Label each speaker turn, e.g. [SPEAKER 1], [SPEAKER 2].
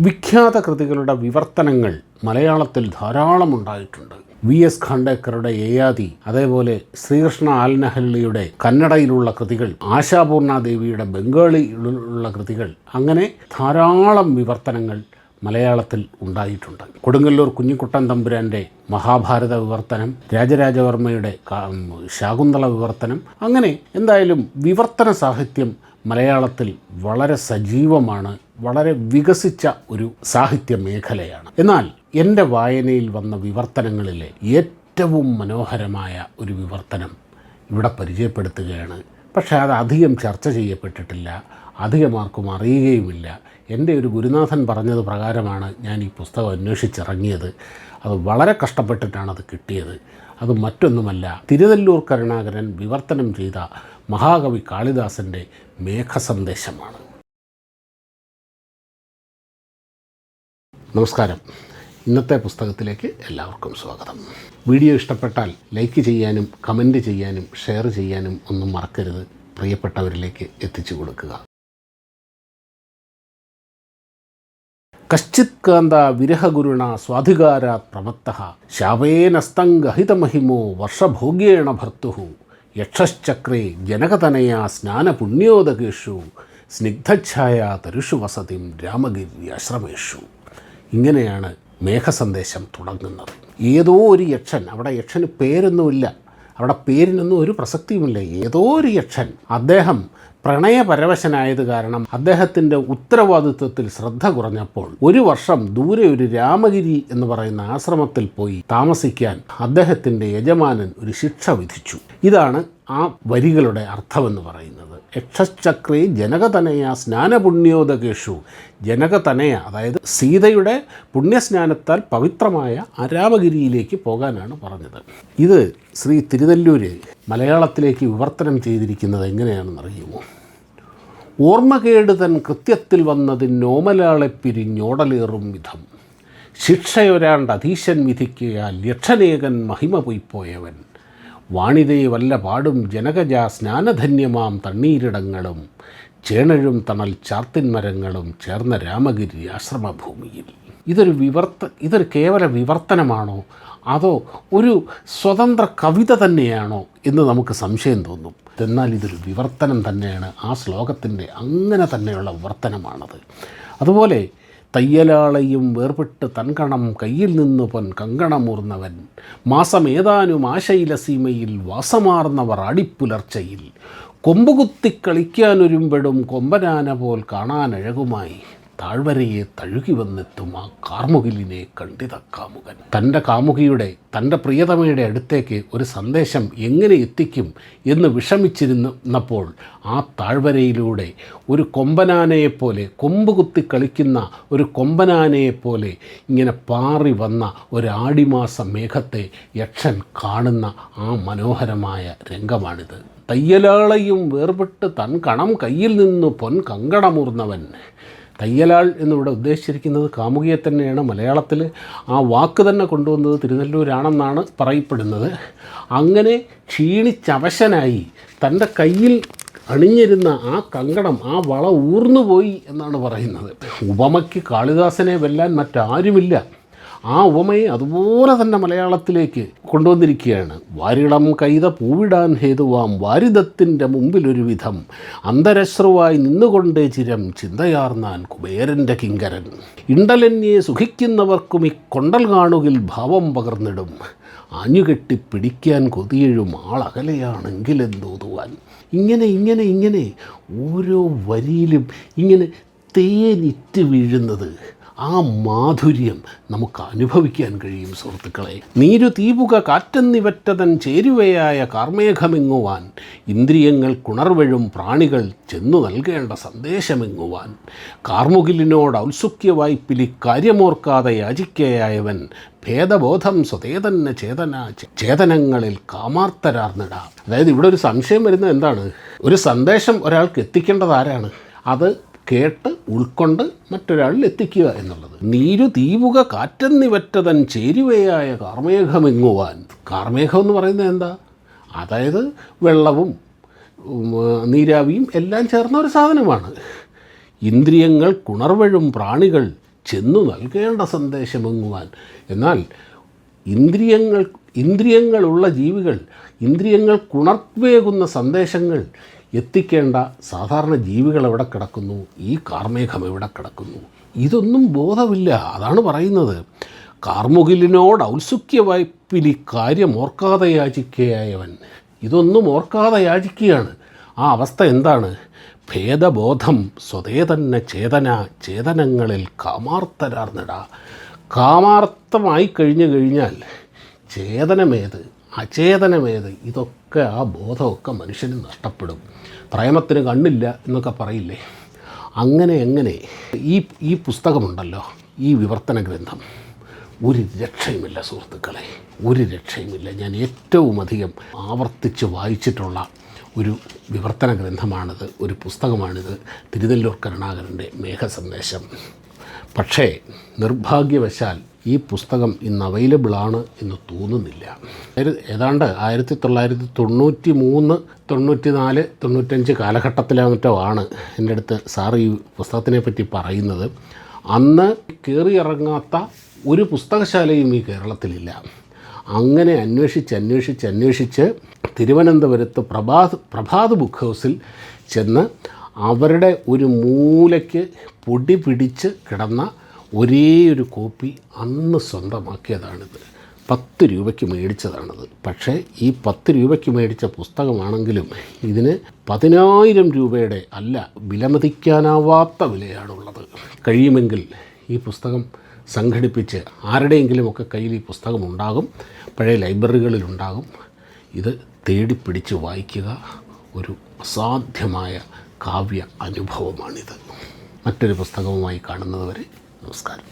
[SPEAKER 1] വിഖ്യാത കൃതികളുടെ വിവർത്തനങ്ങൾ മലയാളത്തിൽ ധാരാളം ഉണ്ടായിട്ടുണ്ട്. വി.എസ്. ഖാണ്ടേക്കറുടെ യയാതി, അതേപോലെ ശ്രീകൃഷ്ണ ആൽനഹള്ളിയുടെ കന്നഡയിലുള്ള കൃതികൾ, ആശാപൂർണ ദേവിയുടെ ബംഗാളിയിലുള്ള കൃതികൾ, അങ്ങനെ ധാരാളം വിവർത്തനങ്ങൾ മലയാളത്തിൽ ഉണ്ടായിട്ടുണ്ട്. കൊടുങ്ങല്ലൂർ കുഞ്ഞിക്കുട്ടൻ തമ്പുരാൻ്റെ മഹാഭാരത വിവർത്തനം, രാജരാജവർമ്മയുടെ ശാകുന്തള വിവർത്തനം, അങ്ങനെ എന്തായാലും വിവർത്തന സാഹിത്യം മലയാളത്തിൽ വളരെ സജീവമാണ്, വളരെ വികസിച്ച ഒരു സാഹിത്യ മേഖലയാണ്. എന്നാൽ എൻ്റെ വായനയിൽ വന്ന വിവർത്തനങ്ങളിലെ ഏറ്റവും മനോഹരമായ ഒരു വിവർത്തനം ഇവിടെ പരിചയപ്പെടുത്തുകയാണ്. പക്ഷേ അത് അധികം ചർച്ച ചെയ്യപ്പെട്ടിട്ടില്ല, അധികമാർക്കും അറിയുകയുമില്ല. എൻ്റെ ഒരു ഗുരുനാഥൻ പറഞ്ഞത് പ്രകാരമാണ് ഞാൻ ഈ പുസ്തകം അന്വേഷിച്ചിറങ്ങിയത്. അത് വളരെ കഷ്ടപ്പെട്ടിട്ടാണ് അത് കിട്ടിയത്. അത് മറ്റൊന്നുമല്ല, തിരുനെല്ലൂർ കരുണാകരൻ വിവർത്തനം ചെയ്ത മഹാകവി കാളിദാസൻ്റെ മേഘസന്ദേശമാണ്. നമസ്കാരം. ഇന്നത്തെ പുസ്തകത്തിലേക്ക് എല്ലാവർക്കും സ്വാഗതം. വീഡിയോ ഇഷ്ടപ്പെട്ടാൽ ലൈക്ക് ചെയ്യാനും കമൻറ്റ് ചെയ്യാനും ഷെയർ ചെയ്യാനും ഒന്നും മറക്കരുത്. പ്രിയപ്പെട്ടവരിലേക്ക് എത്തിച്ചു കൊടുക്കുക. കശ്ചിത് കാന്ത വിരഹഗുരുണ സ്വാധികാരാത് പ്രമത്തഃ ശാവേനസ്തംഗഹിതമഹിമോ വർഷഭോഗ്യേണ ഭർത്തുഃ യക്ഷശ്ചക്രേ ജനകതനയാ സ്നാനപുണ്യോദകേഷു സ്നിഗ്ധഛായ തരുഷു വസതിം രാമഗിര്യാശ്രമേഷു. ഇങ്ങനെയാണ് മേഘസന്ദേശം തുടങ്ങുന്നത്. ഏതോ ഒരു യക്ഷൻ, അവിടെ യക്ഷന് പേരൊന്നുമില്ല, അവിടെ പേരിനൊന്നും ഒരു പ്രസക്തിയുമില്ല, ഏതോ ഒരു യക്ഷൻ, അദ്ദേഹം പ്രണയപരവശനായത് കാരണം അദ്ദേഹത്തിൻ്റെ ഉത്തരവാദിത്വത്തിൽ ശ്രദ്ധ കുറഞ്ഞപ്പോൾ ഒരു വർഷം ദൂരെ ഒരു രാമഗിരി എന്ന് പറയുന്ന ആശ്രമത്തിൽ പോയി താമസിക്കാൻ അദ്ദേഹത്തിൻ്റെ യജമാനൻ ഒരു ശിക്ഷ വിധിച്ചു. ഇതാണ് ആ വരികളുടെ അർത്ഥമെന്ന് പറയുന്നത്. യക്ഷശ്ചക്രേ ജനകതനയ സ്നാനപുണ്യോദകേഷു. ജനകതനയ, അതായത് സീതയുടെ പുണ്യസ്നാനത്താൽ പവിത്രമായ രാമഗിരിയിലേക്ക് പോകാനാണ് പറഞ്ഞത്. ഇത് ശ്രീ തിരുനെല്ലൂര് മലയാളത്തിലേക്ക് വിവർത്തനം ചെയ്തിരിക്കുന്നത് എങ്ങനെയാണെന്നറിയുമോ? ഓർമ്മകേട് തൻ കൃത്യത്തിൽ വന്നതിനോമലാളെ പിരിഞ്ഞോടലേറും വിധം ശിക്ഷയൊരാണ്ട് അധീശൻ വിധിക്കയാൽ യക്ഷനേകൻ മഹിമ പോയിപ്പോയവൻ വാണിതേ വല്ല പാടും ജനകജ സ്നാനധന്യമാം തണ്ണീരിടങ്ങളും ചേണഴും തണൽ ചാർത്തിൻമരങ്ങളും ചേർന്ന രാമഗിരി ആശ്രമഭൂമിയിൽ. ഇതൊരു കേവല വിവർത്തനമാണോ അതോ ഒരു സ്വതന്ത്ര കവിത തന്നെയാണോ എന്ന് നമുക്ക് സംശയം തോന്നും. എന്നാൽ ഇതൊരു വിവർത്തനം തന്നെയാണ്. ആ ശ്ലോകത്തിൻ്റെ അങ്ങനെ തന്നെയുള്ള വിവർത്തനമാണത്. അതുപോലെ തയ്യലാളയും വേർപെട്ട് തൻകണം കയ്യിൽ നിന്ന് പൊൻ കങ്കണമൂർന്നവൻ മാസമേതാനും ആശൈലസീമയിൽ വാസമാർന്നവർ ആടിപ്പുലർച്ചയിൽ കൊമ്പുകുത്തി കളിക്കാനൊരുമ്പെടും കൊമ്പനാന പോൽ കാണാനഴകുമായി താഴ്വരയെ തഴുകി വന്നെത്തും ആ കാർമുകിലിനെ കണ്ടിത കാമുകൻ. തൻ്റെ കാമുകിയുടെ, തൻ്റെ പ്രിയതമയുടെ അടുത്തേക്ക് ഒരു സന്ദേശം എങ്ങനെ എത്തിക്കും എന്ന് വിഷമിച്ചിരുന്നപ്പോൾ ആ താഴ്വരയിലൂടെ ഒരു കൊമ്പനാനയെപ്പോലെ, കൊമ്പ് കുത്തി കളിക്കുന്ന ഒരു കൊമ്പനാനയെപ്പോലെ ഇങ്ങനെ പാറി വന്ന ഒരു ആടിമാസ മേഘത്തെ യക്ഷൻ കാണുന്ന ആ മനോഹരമായ രംഗമാണിത്. തയ്യലാളയും വേർപെട്ട് തൻ കണം കയ്യിൽ നിന്ന് പൊൻ കങ്കണമൂർന്നവൻ. തയ്യലാൾ എന്നിവിടെ ഉദ്ദേശിച്ചിരിക്കുന്നത് കാമുകിയെ തന്നെയാണ്. മലയാളത്തിൽ ആ വാക്ക് തന്നെ കൊണ്ടുവന്നത് തിരുനെല്ലൂരാണെന്നാണ് പറയപ്പെടുന്നത്. അങ്ങനെ ക്ഷീണിച്ചവശനായി തൻ്റെ കയ്യിൽ അണിഞ്ഞിരുന്ന ആ കങ്കണം, ആ വള ഊർന്നുപോയി എന്നാണ് പറയുന്നത്. ഉപമയ്ക്ക് കാളിദാസനെ വെല്ലാൻ മറ്റാരുമില്ല. ആ ഉപമയെ അതുപോലെ തന്നെ മലയാളത്തിലേക്ക് കൊണ്ടുവന്നിരിക്കുകയാണ്. വാരിളം കൈത പൂവിടാൻ ഹേതുവാം വാരിദത്തിൻ്റെ മുമ്പിലൊരു വിധം അന്തരശ്രുവായി നിന്നുകൊണ്ടേ ചിരം ചിന്തയാർന്നാൻ കുബേരൻ്റെ കിങ്കരൻ. ഇണ്ടലന്യെ സുഖിക്കുന്നവർക്കും ഈ കൊണ്ടൽ കാണുകിൽ ഭാവം പകർന്നിടും ആഞ്ഞുകെട്ടി പിടിക്കാൻ കൊതിയഴും ആളകലെയാണെങ്കിലെന്തോതുവാൻ. ഇങ്ങനെ ഓരോ വരിയിലും ഇങ്ങനെ തേനിറ്റ് വീഴുന്നത്, ആ മാധുര്യം നമുക്ക് അനുഭവിക്കാൻ കഴിയും സുഹൃത്തുക്കളെ. നീരു തീപുക കാറ്റെന്നിവറ്റതൻ ചേരുവയായ കാർമേഘമെങ്ങുവാൻ ഇന്ദ്രിയങ്ങൾ കുണർവഴും പ്രാണികൾ ചെന്നു നൽകേണ്ട സന്ദേശമെങ്ങുവാൻ കാർമുകിലിനോട് ഔത്സുക്യവായ്പിലി കാര്യമോർക്കാതെ യാചിക്കയായവൻ ഭേദബോധം സ്വതേതന്നെ ചേതനങ്ങളിൽ കാമാർത്തരാർന്നിടാം. അതായത് ഇവിടെ ഒരു സംശയം വരുന്നത് എന്താണ്? ഒരു സന്ദേശം ഒരാൾക്ക് എത്തിക്കേണ്ടത് ആരാണ്? അത് കേട്ട് ഉൾക്കൊണ്ട് മറ്റൊരാളിൽ എത്തിക്കുക എന്നുള്ളത്. നീരു തീവുക കാറ്റെന്നിവറ്റതൻ ചേരുവയായ കാർമേഘമെങ്ങുവാൻ. കാർമേഘം എന്ന് പറയുന്നത് എന്താ? അതായത് വെള്ളവും നീരാവിയും എല്ലാം ചേർന്ന ഒരു സാധനമാണ്. ഇന്ദ്രിയങ്ങൾ കുണർവഴും പ്രാണികൾ ചെന്നു നൽകേണ്ട സന്ദേശമെങ്ങുവാൻ. എന്നാൽ ഇന്ദ്രിയങ്ങളുള്ള ജീവികൾ, ഇന്ദ്രിയങ്ങൾക്കുണർവേകുന്ന സന്ദേശങ്ങൾ എത്തിക്കേണ്ട സാധാരണ ജീവികൾ എവിടെ കിടക്കുന്നു? ഈ കാർമേഘം എവിടെ കിടക്കുന്നു? ഇതൊന്നും ബോധമില്ല. അതാണ് പറയുന്നത്, കാർമുകിലിനോട് ഔത്സുക്യവായ്പിലി കാര്യം ഓർക്കാതെ യാചിക്കയായവൻ. ഇതൊന്നും ഓർക്കാതെ യാചിക്കുകയാണ്. ആ അവസ്ഥ എന്താണ്? ഭേദബോധം സ്വതേ തന്നെ ചേതനങ്ങളിൽ കാമാർത്തരാർന്നിട. കാമാർത്ഥമായി കഴിഞ്ഞാൽ ചേതനമേത് അചേതനമേത്, ഇതൊക്കെ ആ ബോധമൊക്കെ മനുഷ്യന് നഷ്ടപ്പെടും. പ്രേമത്തിന് കണ്ണില്ല എന്നൊക്കെ പറയില്ലേ, അങ്ങനെ ഈ പുസ്തകമുണ്ടല്ലോ, ഈ വിവർത്തന ഗ്രന്ഥം ഒരു രക്ഷയുമില്ല സുഹൃത്തുക്കളെ, ഒരു രക്ഷയുമില്ല. ഞാൻ ഏറ്റവും അധികം ആവർത്തിച്ച് വായിച്ചിട്ടുള്ള ഒരു വിവർത്തന ഗ്രന്ഥമാണിത്, ഒരു പുസ്തകമാണിത്, തിരുനെല്ലൂർ കരുണാകരൻ്റെ മേഘസന്ദേശം. പക്ഷേ നിർഭാഗ്യവശാൽ ഈ പുസ്തകം ഇന്ന് അവൈലബിളാണ് എന്ന് തോന്നുന്നില്ല. ഏതാണ്ട് 1993, 94, 95 കാലഘട്ടത്തിലെ മറ്റോ ആണ് എൻ്റെ അടുത്ത് സാറ് ഈ പുസ്തകത്തിനെ പറ്റി പറയുന്നത്. അന്ന് കയറിയിറങ്ങാത്ത ഒരു പുസ്തകശാലയും ഈ കേരളത്തിലില്ല. അങ്ങനെ അന്വേഷിച്ച് തിരുവനന്തപുരത്ത് പ്രഭാത് ബുക്ക് ഹൗസിൽ ചെന്ന് അവരുടെ ഒരു മൂലയ്ക്ക് പൊടി പിടിച്ച് കിടന്ന ഒരേ ഒരു കോപ്പി അന്ന് സ്വന്തമാക്കിയതാണിത്. 10 രൂപയ്ക്ക് മേടിച്ചതാണിത്. പക്ഷേ ഈ 10 രൂപയ്ക്ക് മേടിച്ച പുസ്തകമാണെങ്കിലും ഇതിന് 10,000 രൂപയുടെ അല്ല, വിലമതിക്കാനാവാത്ത വിലയാണുള്ളത്. കഴിയുമെങ്കിൽ ഈ പുസ്തകം സംഘടിപ്പിച്ച് ആരുടെയെങ്കിലുമൊക്കെ കയ്യിൽ ഈ പുസ്തകം ഉണ്ടാകും, പഴയ ലൈബ്രറികളിലുണ്ടാകും. ഇത് തേടിപ്പിടിച്ച് വായിക്കുക. ഒരു അസാധ്യമായ കാവ്യ അനുഭവമാണിത്. മറ്റൊരു പുസ്തകവുമായി കാണുന്നതുവരെ നമസ്കാരം.